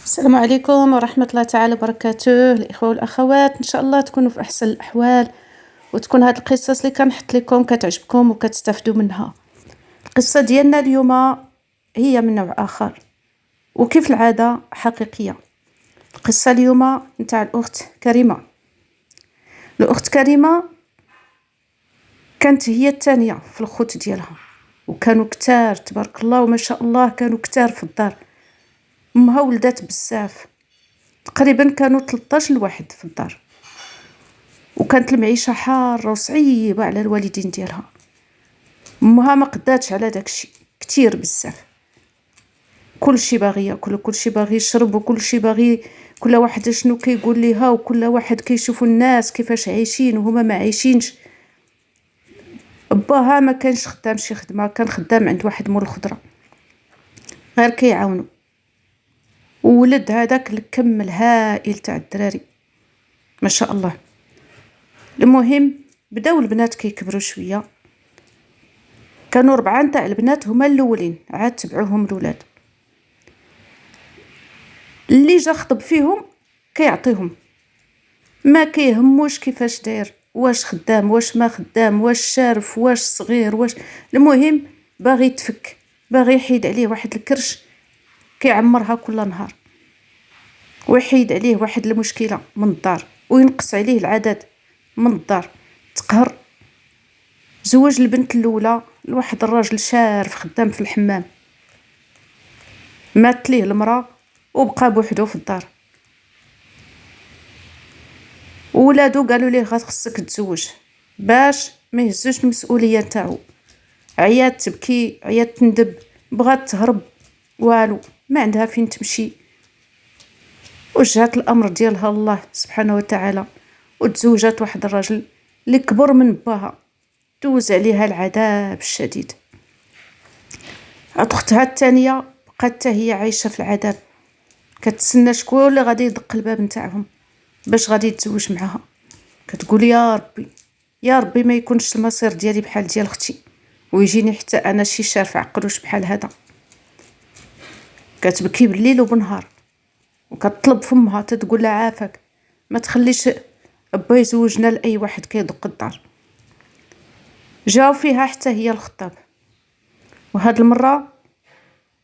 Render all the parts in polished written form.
السلام عليكم ورحمة الله تعالى وبركاته الإخوة والأخوات، إن شاء الله تكونوا في أحسن الأحوال وتكون هاد القصص اللي كنحط لكم كتعجبكم وكتستافدوا منها. القصة ديالنا اليوم هي من نوع آخر وكيف العادة حقيقية. القصة اليوم نتاع الأخت كريمة. الأخت كريمة كانت هي الثانية في الخوت ديالها، وكانوا كتار تبارك الله وما شاء الله، كانوا كتار في الدار. امها ولدات بزاف، تقريبا كانوا 13 الواحد في الدار، وكانت المعيشه حاره وصعيبه على الوالدين ديالها. امها ما قداتش على داكشي كتير بزاف، كلشي باغي ياكل وكلشي باغي يشرب وكلشي باغي، كل واحد شنو كيقول ليها، وكل واحد كيشوفوا الناس كيفاش عايشين وهما ما عايشينش. باها ما كانش خدام شي خدمه، كان خدام عند واحد مول الخضره غير كيعاونوا. وولد هذاك الكم الهائل تاع الدراري ما شاء الله. المهم بداو البنات كيكبروا شويه، كانوا 4 نتاع البنات هما الاولين، عاد تبعوهم الولاد. اللي جا خطب فيهم كيعطيهم، ما كيهموش كيفاش داير، واش خدام واش ما خدام، واش شارف واش صغير واش، المهم باغي يتفك، باغي يحيد عليه واحد الكرش كيعمرها كل نهار، ويحيد عليه واحد المشكله من الدار، وينقص عليه العدد من الدار. تقهر. زوج البنت الاولى لواحد الراجل شارف خدام في الحمام، مات ليه المراه وبقى بوحدو في الدار. ولادو قالوا ليه خاصك تزوج باش ما يهزوش المسؤوليه تاعو. عيات تبكي، عيات تندب، بغات تهرب، والو ما عندها فين تمشي. وجهات الامر ديالها الله سبحانه وتعالى، وتزوجات واحد الراجل اللي كبر من باها، دوز عليها العذاب الشديد. اختها الثانيه بقات هي عايشه في العذاب، كتسنى شكون اللي غادي يدق الباب نتاعهم باش غادي يتزوج معها. كتقول يا ربي يا ربي ما يكونش المصير ديالي بحال ديال اختي، ويجيني حتى انا شي شارف عقلوش بحال هذا. كتبكي بالليل وبنهار، وكتطلب فمها تتقول لها عافاك ما تخليش با يزوجنا لاي واحد كيدق الدار. جاو فيها حتى هي الخطاب، وهاد المره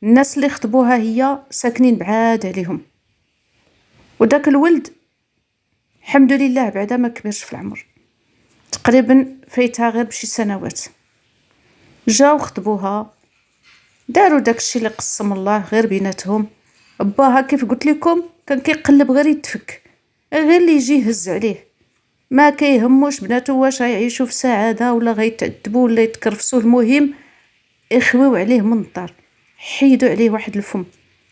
الناس اللي خطبوها هي ساكنين بعاد عليهم، وداك الولد الحمد لله بعدا ما كبرش في العمر، تقريبا فايتها غير بشي سنوات. جاو خطبوها، داروا داكشي اللي قسم الله غير بيناتهم. باها كيف قلت لكم كان كيقلب غير يتفك، غير اللي يجي يهز عليه، ما كيهموش بناتو واش يعيشوا في سعاده ولا غيتعذبوا ولا يتكرفسوا. المهم اخويو عليه من الدار، حيدوا عليه واحد الفم.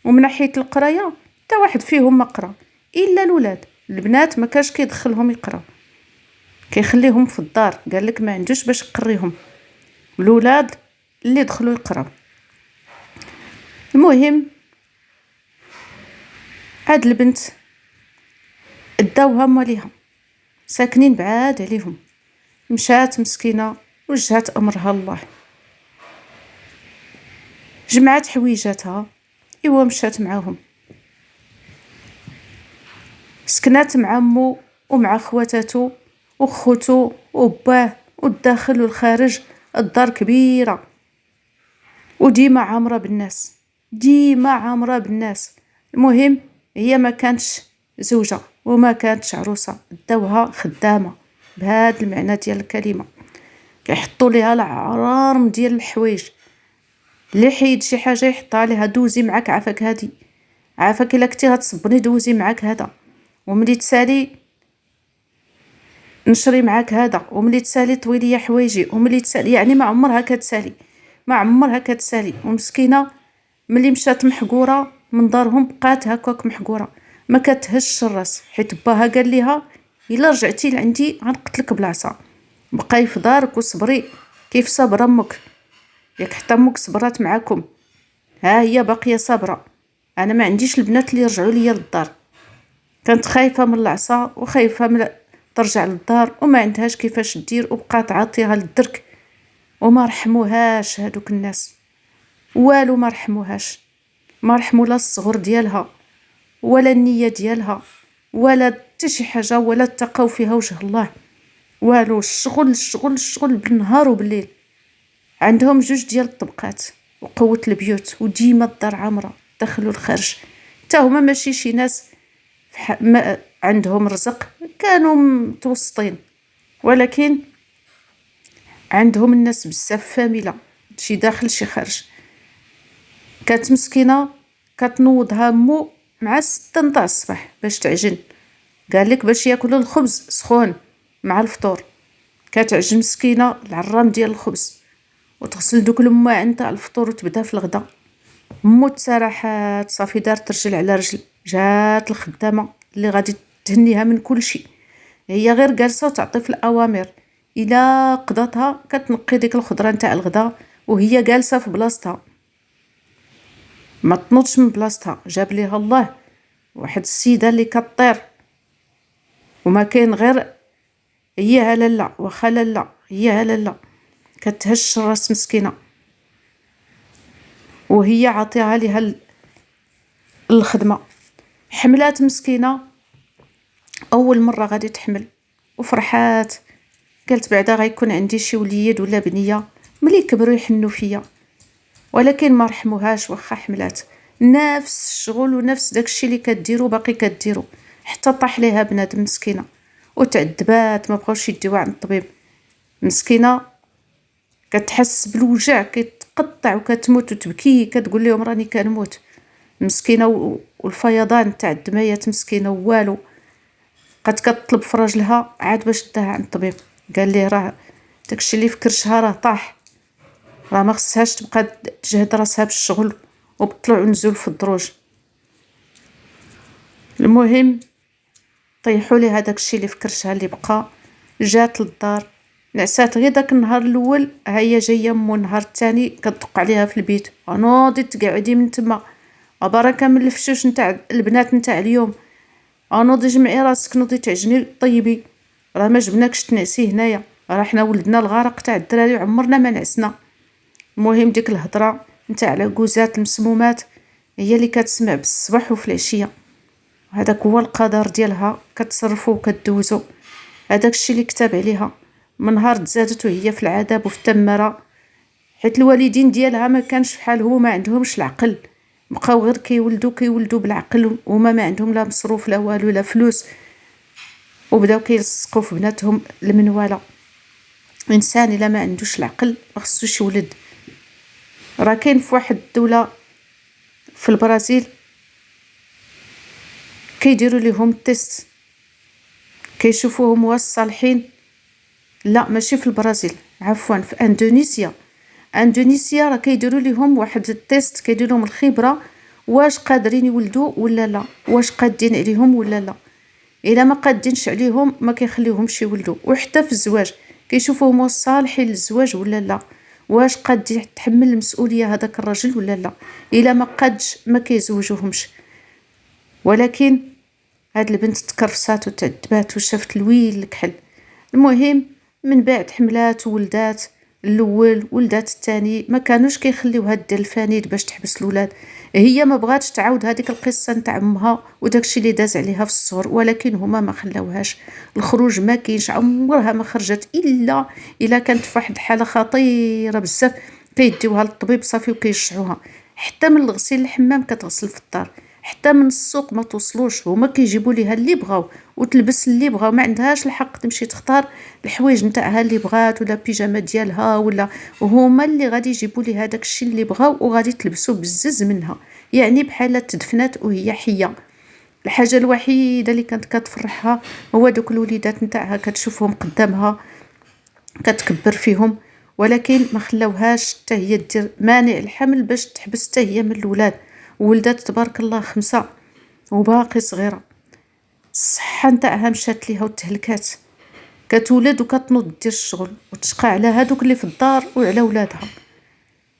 ومن ناحيه القرايه حتى واحد فيهم ما قرا الا الولاد، البنات ما كاش كيدخلهم يقراو، كيخليهم في الدار، قال لك ما عندوش باش يقريهم. الولاد اللي دخلوا يقراو. المهم هاد البنت داوها ماليها، ساكنين بعاد عليهم، مشات مسكينه وجهات امرها الله، جمعات حويجاتها ايوا مشات معاهم، سكنات مع امو ومع خواتاتو وخوتو وباه، والداخل والخارج. الدار كبيره وديما عامره بالناس، ديما عامره بالناس. المهم هي ما كانتش زوجه وما كانتش عروسه، داوها خدامه بهذا المعنى ديال الكلمه. كيحطوا ليها العرارم ديال الحوايج، اللي حيد شي حاجه يحطها ليها، دوزي معاك عافاك هادي، عافاك الا كنتي غتصبني دوزي معاك هذا، وملي تسالي نشري معاك هذا، وملي تسالي طويلي حوايجي، وملي تسالي يعني ما عمرها كتسالي، ما عمرها كتسالي. ومسكينه ملي مشات محقوره من دارهم بقات هكاك محقوره، ما كتهش الراس، حيت باها قال ليها الا رجعتي لعندي غنقتلك بالعصا، بقاي في دارك وصبري كيف صبر امك، ياك حتى امك صبرات معاكم، ها هي باقيه صابره. انا ما عنديش البنات اللي يرجعوا ليا للدار. كانت خايفه من العصا وخايفه من ترجع للدار وما عندهاش كيفاش دير، وبقات عاطيها للدرك. وما رحموهاش هادوك الناس، والو ما رحموهاش، ما رحموا لا الصغر ديالها ولا النية ديالها ولا حتى شي حاجة، ولا تقاو فيها وجه الله والو. الشغل الشغل الشغل بالنهار وبالليل. عندهم 2 ديال الطبقات وقوة البيوت، وديما الدار عامرة داخل والخارج. حتى هما ماشي شي ناس ما عندهم رزق، كانوا متوسطين، ولكن عندهم الناس بزاف فاميلة، شي داخل شي خارج. كانت مسكينة كتنوضها مو مع 6 نتاع الصباح باش تعجن، قال لك باش ياكلوا الخبز سخون مع الفطور. كتعجن مسكينة العرام ديال الخبز وتغسل دوك الماعن تاع الفطور وتبدا في الغدا. مو تسارحات صافي دارت رجل على رجل، جات الخدامة اللي غادي تهنيها من كل شيء، هي غير جالسة وتعطي في الأوامر. إلا قضاتها كتنقي ديك الخضرة نتاع الغدا وهي جالسة في بلاصتها، ما تنوضش من بلاصتها. جاب ليها الله واحد السيدة اللي كطير وما كاين غير هي لالا واخا لالا هي لالا، كتهش الراس مسكينة، وهي عطيها ليها الخدمة. حملات مسكينة أول مرة غادي تحمل وفرحات، قالت بعدا غيكون عندي شي وليد ولا بنية ملي كبروا يحنوا فيا، ولكن ما رحموهاش واخا حملات. نفس الشغل ونفس داكشي اللي كديرو باقي كديرو، حتى طاح ليها بنادم مسكينة وتعذبات، ما بغاوش يديوها عند الطبيب. مسكينة كتحس بالوجع، كتقطع وكتموت وتبكي، كتقول لهم راني كنموت مسكينة. والفيضان تاع الدمايات مسكينة والو. بقات كتطلب في راجلها عاد باش داها عند الطبيب، قال ليه راه داكشي اللي في كرشها راه طاح، راه ما خصهاش تبقى تجهد راسها بالشغل وبالطلوع ونزول في الدروج. المهم طيحوا لي هذاك الشيء اللي في كرشها اللي بقى. جات للدار نعسات غير داك النهار الاول، هي جايه مو النهار الثاني كتدق عليها في البيت، نوضي تقعدي من تما، بركه من الفشوش نتاع البنات نتاع اليوم، نوضي جمعي راسك، نوضي تعجني طيبي، راه ما جبناكش تنعسي هنايا، راه حنا ولدنا الغرق تاع الدراري عمرنا ما نعسنا. المهم ديك الهضره نتاع العكوزات المسمومات هي اللي كتسمع بالصباح وفي العشيه، هذاك هو القدر ديالها، كتصرفو وكدوزو. هذاك الشيء اللي كتب عليها من نهار تزادت وهي في العذاب وفي التماره، حيت الوالدين ديالها ما كانش فحالهم وما عندهمش العقل، بقاو غير كيولدوا بالعقل، وما ما عندهم لا مصروف لا والو لا فلوس، وبداو كيلصقوا في بناتهم المنواله. انسان الا ما عندوش العقل ما خصوش يولد. راه كاين في واحد الدوله في البرازيل كيديروا ليهم التيست، كيشوفوهم واش صالحين. لا ماشي في البرازيل، عفوا في اندونيسيا. اندونيسيا راه كيديروا ليهم واحد التيست، كيديروا لهم الخبره واش قادرين يولدوا ولا لا، واش قادين عليهم ولا لا. الا ما قادينش عليهم ما كيخليوهمش يولدوا. وحتى في الزواج كيشوفوهم واش صالحين للزواج ولا لا، واش قاد يتحمل المسؤوليه هذاك الرجل ولا لا. الا ما قادش ما كيزوجوهمش. ولكن هاد البنت تكرفسات وتعذبات وشافت الويل الكحل. المهم من بعد حملات وولدات، الاول ولدات الثاني، ما كانوش كيخليوها دير الفانيد باش تحبس الاولاد. هي ما بغاتش تعاود هذيك القصه نتاع امها وداكشي اللي داز عليها في الصغر، ولكن هما ما خلاوهاش. الخروج ما كاينش، عمرها ما خرجت الا كانت في واحد الحاله خطيره بزاف، كيديوها للطبيب صافي وكيشعوها. حتى من الغسيل الحمام كتغسل في الدار، حتى من السوق ما توصلوش، هما كيجيبوا ليها اللي بغاو وتلبس اللي بغاو، ما عندهاش الحق تمشي تختار الحوايج نتاعها اللي بغات ولا بيجامه ديالها ولا، هما اللي غادي يجيبوا ليها داك الشيء اللي بغاو وغادي تلبسو بزز منها. يعني بحال تدفنات وهي حيه. الحاجه الوحيده اللي كانت كتفرحها هو دوك الوليدات نتاعها، كتشوفهم قدامها كتكبر فيهم، ولكن ما خلاوهاش حتى هي دير مانع الحمل باش تحبس حتى هي من الاولاد. ولدات تبارك الله 5 وباقي صغيره. الصحه نتاعها مشات ليها وتهلكات، كتولد وكتنوض دير الشغل وتشقى على هادوك اللي في الدار وعلى ولادها.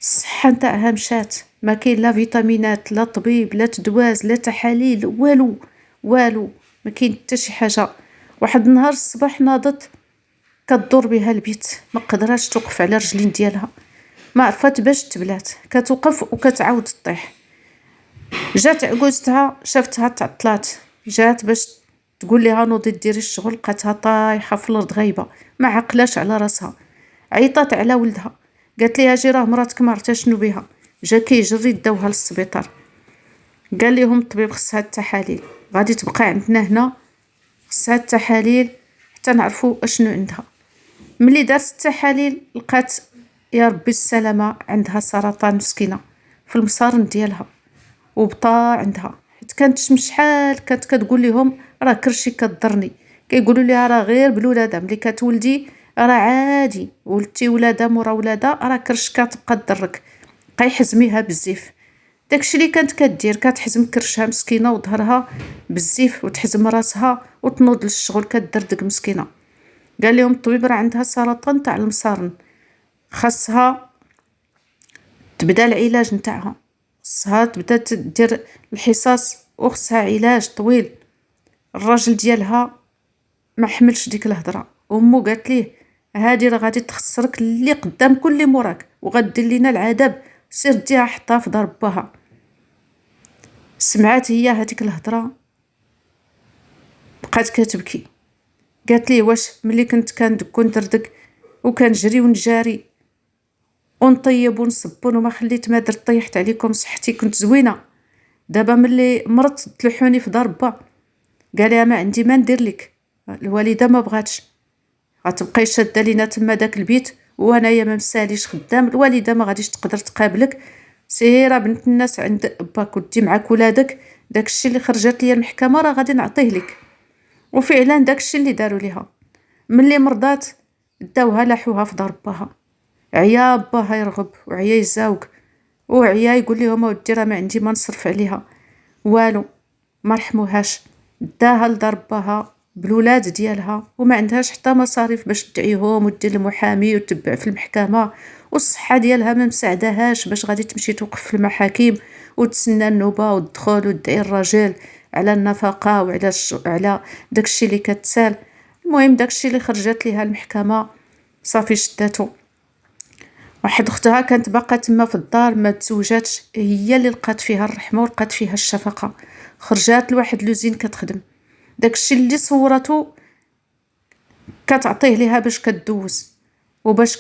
الصحه نتاعها مشات، ما كاين لا فيتامينات لا طبيب لا تدواز لا تحاليل والو والو، ما كاين حتى شي حاجه. واحد النهار الصباح ناضت كتدور بها البيت، ما قدراتش توقف على رجلين ديالها، ما عرفات باش تبلات، كتوقف وكتعاود تطيح. جات عجوزتها شافتها تعطلات، جات باش تقول لها نوضي ديري الشغل، لقاتها طايحه في الارض غايبه ما عقلاش على راسها. عيطات على ولدها، قالت لي اجي راه مراتك ما عرفتها شنو بها. جا كيجري داوها للسبيطار، قال لهم الطبيب خصها التحاليل، غادي تبقى عندنا هنا خصها التحاليل حتى نعرفوا اشنو عندها. ملي دارت التحاليل لقات يا ربي السلامه عندها سرطان مسكينه في المصارن ديالها، وبطا عندها حيت كانت شحال كانت كتقول لهم راه كرشي كضرني، كيقولوا لها راه غير بالولاده ملي كتولدي راه عادي، ولدتي ولاده مورا ولاده راه كرشك تبقى تضرك، بقاي حزميها بالزيف. داكشي اللي كانت كدير، كتحزم كرشها مسكينه وظهرها بالزيف وتحزم راسها وتنوض للشغل كدردق مسكينه. قال لهم الطبيب راه عندها سرطان تاع المصارن، خاصها تبدا العلاج نتاعها، خاصها تبدا تدير الحصص وخصها علاج طويل. الراجل ديالها ما حملش ديك الهضره، امو قالت ليه هادي راه غادي تخسرك اللي قدام كل اللي موراك وغدير لينا العذاب، سير ديها حطها في دار باها. سمعات هي هذيك الهضره بقات كتبكي، قالت ليه واش ملي كنت كندك دردك وكنجري ونجاري ونطيب ونصبون وما خليت ما درت طيحت عليكم صحتي كنت زوينه، دابا ملي مرضت تلوحوني في دار با. قال لها ما عندي ما ندير لك، الوالده ما بغاتش، غتبقاي شاده لينا تما داك البيت وانايا ما مساليش خدام، الوالده ما غاديش تقدر تقابلك، سيره بنت الناس عند باك ودي معاك ولادك، داكشي اللي خرجت ليا المحكمه راه غادي نعطيه لك. وفعلا داكشي اللي داروا ليها. ملي مرضات داوها لاحوها في دار باها، عيا باها يرغب وعيا يزاوق وعيا يقول لهم اودي راه ما عندي ما نصرف عليها والو، ما رحموهاش، داها لدار باها بالولاد ديالها وما عندهاش حتى مصاريف باش تدعيهم ودير المحامي وتتبع في المحكمه، والصحه ديالها ما مساعدهاش باش غادي تمشي توقف في المحاكم وتسنى النوبه والدخول وتدعي الراجل على النفقه وعلى على داكشي اللي كتسال. المهم داكشي اللي خرجت ليها المحكمه صافي شداتو. واحد اختها كانت باقا تما في الدار ما تزوجاتش، هي اللي لقات فيها الرحمه ولقات فيها الشفقه، خرجات لواحد لوزين كتخدم، داكشي اللي صورته كتعطيه ليها باش كدوز وباش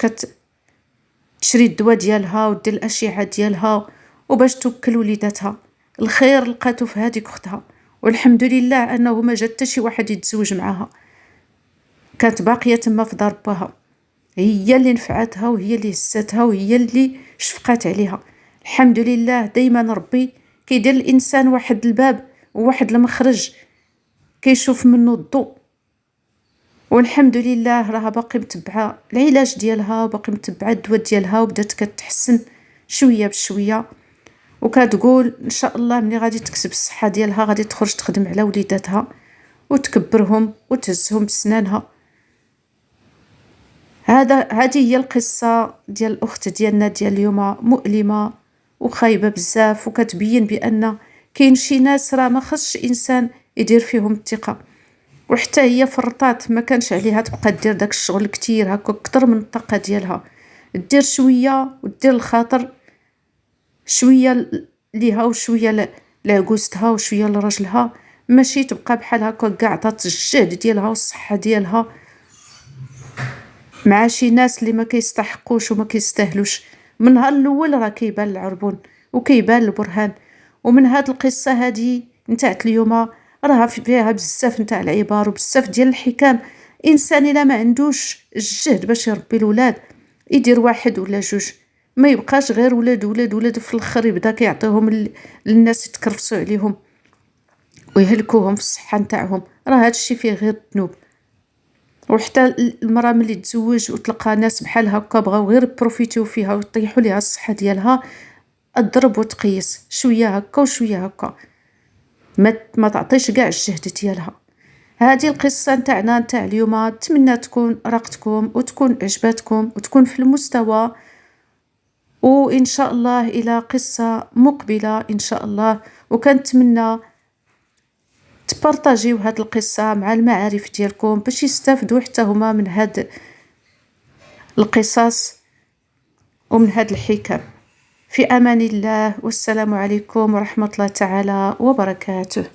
تشري الدواء ديالها ودير الاشعه ديالها وباش توكل وليداتها. الخير لقاتو في هذيك اختها، والحمد لله انه ما جات حتى شي واحد يتزوج معها، كانت باقيه تما في دار باها، هي اللي نفعتها وهي اللي هزتها وهي اللي شفقات عليها. الحمد لله دايما ربي كيدير الانسان واحد الباب وواحد المخرج كيشوف منه الضوء، والحمد لله راها باقي متبعه العلاج ديالها وباقي متبعه الدواء ديالها وبدات كتحسن شويه بشويه، وكتقول ان شاء الله ملي غادي تكسب الصحه ديالها غادي تخرج تخدم على وليداتها وتكبرهم وتهزهم بسنانها. هذه هي القصه ديال الاخت ديالنا ديال اليوم، مؤلمه وخايبه بزاف، وكتبين بان كاين شي ناس راه ما خصش انسان يدير فيهم الثقه، وحتى هي فرطات ما كانش عليها تبقى دير داك الشغل كتير هكا اكثر من الطاقه ديالها، دير شويه ودير الخاطر شويه ليها وشويه لعجوزتها وشويه لراجلها، ماشي تبقى بحال هكا كاع عطات الجهد ديالها والصحه ديالها مع شي ناس اللي ما كيستحقوش وما كيستاهلوش. من نهار الاول راه كيبان العربون وكيبان البرهان، ومن هاد القصه هذه نتاع اليوم راه فيها بزاف نتاع العبار وبزاف ديال الحكام. انسان الا ما عندوش الجهد باش يربي الولاد يدير واحد ولا جوج، ما يبقاش غير ولاد ولاد ولاد في الاخر يبدا كيعطيهم للناس يتكرفسوا عليهم ويهلكوهم في الصحه نتاعهم، راه هذا الشيء فيه غير الذنوب. وحتى المراه ملي تزوج وتلقى ناس بحال هكا بغاو غير بروفيتيو فيها ويطيحوا ليها الصحه ديالها، اضرب وتقيس شويه هكا وشويه هكا، ما تعطيش كاع الجهد ديالها. هذه القصه نتاعنا نتاع اليوم، نتمنى تكون راقتكم وتكون عجباتكم وتكون في المستوى، وان شاء الله الى قصه مقبله ان شاء الله، وكنتمنى تبارطاجيو هاد القصه مع المعارف ديالكم باش يستافدوا حتى هما من هاد القصص ومن هاد الحكم. في أمان الله، والسلام عليكم ورحمة الله تعالى وبركاته.